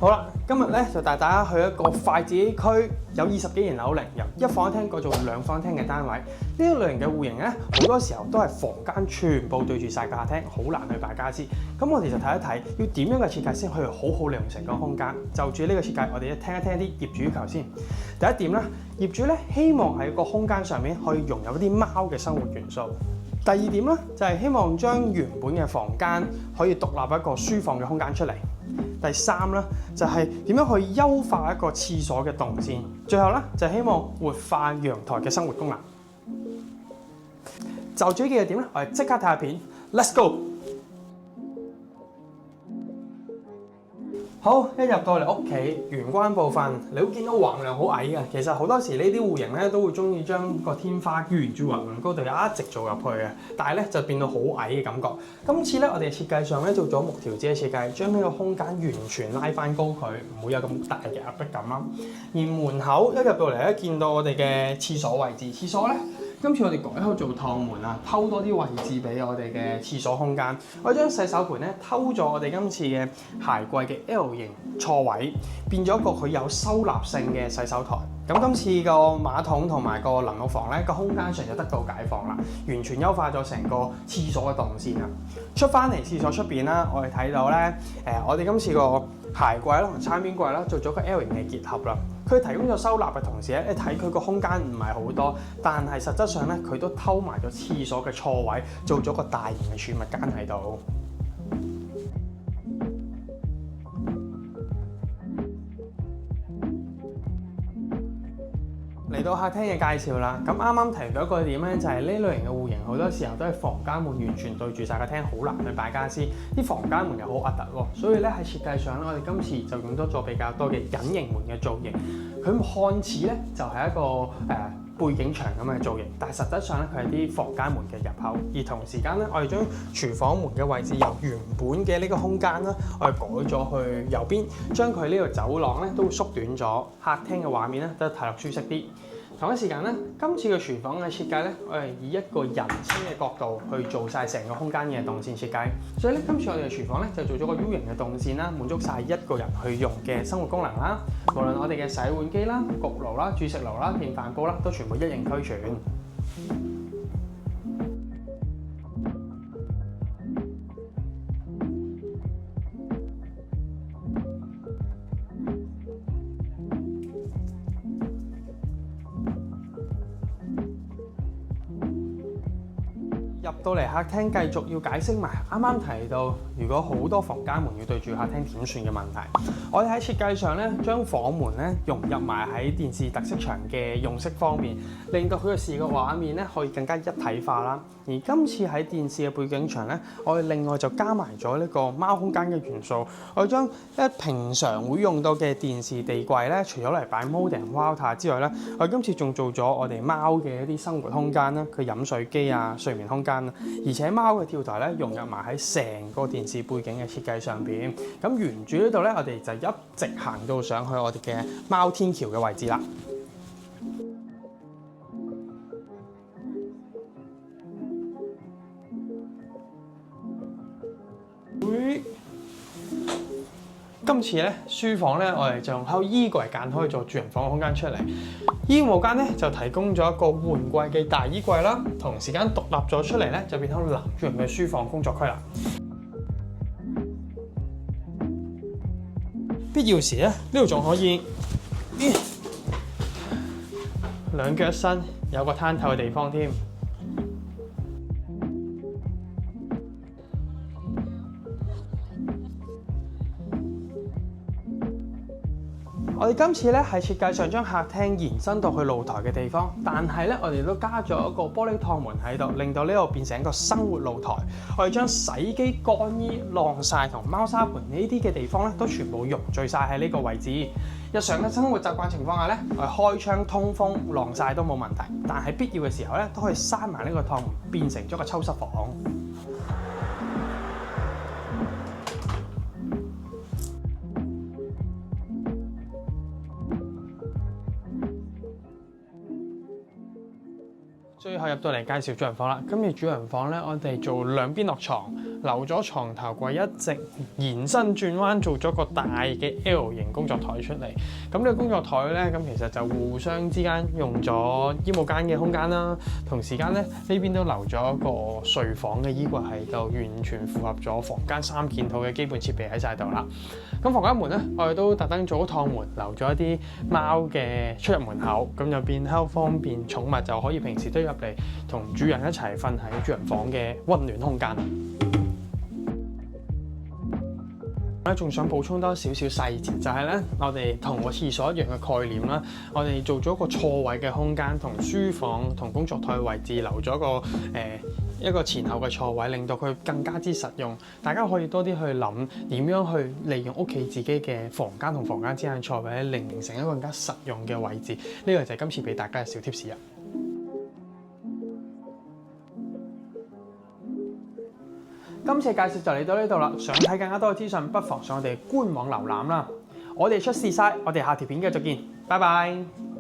好啦，今日咧就帶大家去一個筷子基區，有20幾年樓齡，由一房一廳改做2房一廳嘅單位。呢一類型嘅戶型咧，好多時候都係房間全部對住晒個客廳，好難去擺傢俬。咁我哋就睇一睇，要點樣嘅設計先可以好好利用成個空間。就住呢個設計，我哋聽一聽啲業主要求先。第一點咧，業主咧希望喺個空間上面可以融入一啲貓嘅生活元素。第二點咧，就係希望將原本嘅房間可以獨立一個書房嘅空間出嚟。第三咧，就係點樣去優化一個廁所嘅動線。最後咧，就係希望活化陽台嘅生活功能。就住呢幾個點咧，我哋即刻睇下片 ，Let's go！ 好，一入到嚟屋企玄關部分，你會見到橫梁好矮嘅。其實好多時呢啲戶型咧都會中意將個天花沿住橫梁高度一直做入去嘅，但係咧就變到好矮嘅感覺。今次咧我哋設計上咧做咗木條紙嘅設計，將呢個空間完全拉翻高佢，唔會有咁大嘅壓迫感啦。而門口一入到嚟咧，見到我哋嘅廁所位置，廁所咧。今次我哋改口做趟門啊，偷多啲位置俾我哋嘅廁所空間。我將洗手盆咧偷咗我哋今次嘅鞋櫃嘅 L 型錯位，變咗個佢有收納性嘅洗手台。咁今次個馬桶同埋個淋浴房咧個空間上就得到解放啦，完全優化咗成個廁所嘅動線啦。出翻嚟廁所出邊啦，我哋睇到咧我哋今次個鞋櫃啦同餐邊櫃啦做咗個 L 型嘅結合啦。佢提供咗收納嘅同時咧，你睇佢個空間唔係好多，但係實質上咧佢都偷埋咗廁所嘅錯位，做咗個大型嘅儲物間喺度。嚟到客廳嘅介紹啦，咁啱啱提到一個點咧，就係呢類型嘅戶型好多時候都係房間門完全對住晒個廳，好難去擺傢俬。啲房間門又好核突喎，所以咧喺設計上咧，我哋今次就用多咗比較多嘅隱形門嘅造型。佢看似咧就係一個背景牆咁嘅造型，但係實質上咧佢係啲房間門嘅入口。而同時間咧，我哋將廚房門嘅位置由原本嘅呢個空間啦，我哋改咗去右邊，將佢呢個走廊咧都縮短咗，客廳嘅畫面咧都睇落舒適啲。同一時間咧，今次嘅廚房嘅設計咧，我係以一個人稱嘅角度去做晒成個空間嘅動線設計。所以咧，今次我哋嘅廚房咧就做咗個 U 型嘅動線啦，滿足晒一個人去用嘅生活功能啦。無論我哋嘅洗碗機啦、焗爐啦、煮食爐啦、電飯煲啦，都全部一應俱全。入到嚟客廳，繼續要解釋埋啱啱提到，如果好多房間門要對住客廳點算嘅問題。我哋喺設計上咧，將房門咧融入埋喺電視特色牆嘅用色方面，令到佢嘅視覺畫面咧可以更加一體化啦。而今次喺電視嘅背景牆咧，我哋另外就加埋咗呢個貓空間嘅元素。我哋將平常會用到嘅電視地櫃咧，除咗嚟擺 modern water 之外咧，我哋今次仲做咗我哋貓嘅一啲生活空間啦，佢飲水機啊、睡眠空間。而且貓嘅跳台咧融入埋喺成個電視背景嘅設計上邊，咁沿住呢度咧，我哋就一直行到上去我哋嘅貓天橋嘅位置啦。今次咧書房咧，我哋就用喺衣櫃間可以做住人房嘅空間出嚟。衣務間咧就提供咗一個換季嘅大衣櫃啦，同時間獨立咗出嚟咧，就變咗男主人嘅書房工作區啦。必要時咧，呢度仲可以兩腳一伸，有個攤頭嘅地方添。我哋今次咧喺設計上將客廳延伸到去露台嘅地方，但係咧我哋都加咗一個玻璃趟門喺度，令到呢度變成一個生活露台。我哋將洗機、乾衣、晾曬同貓砂盆呢啲嘅地方咧，都全部融聚晒喺呢個位置。日常嘅生活習慣情況下咧，我哋開窗通風、晾曬都冇問題。但係必要嘅時候咧，都可以閂埋呢個趟門，變成咗個抽濕房。最後入到嚟介紹主人房啦。今日主人房咧，我哋做兩邊落床，留咗床頭櫃，一直延伸轉彎做咗個大嘅 L 型工作台出嚟。咁呢個工作台咧，咁其實就互相之間用咗衣帽間嘅空間啦，同時間咧呢邊都留咗一個睡房嘅衣櫃喺度，完全符合咗房間3件套嘅基本設備喺晒度啦。咁房間門咧，我哋都特登做咗趟門，留咗一啲貓嘅出入門口，咁就變得方便寵物就可以平時都入嚟同主人一齊瞓喺主人房嘅溫暖空間。我仲想補充多少少細節，就係咧，我哋同個廁所一樣嘅概念啦。我哋做咗個錯位嘅空間，同書房同工作台位置留咗一個前後嘅錯位，令到佢更加之實用。大家可以多啲去諗點樣去利用屋企自己嘅房間同房間之間嘅錯位，令形成一個更加實用嘅位置。呢個就係今次俾大家嘅小貼士啊！今次嘅介紹就嚟到呢度啦，想睇更加多嘅資訊，不妨上我哋官網瀏覽啦。我哋出事晒，我哋下條片繼續見，拜拜。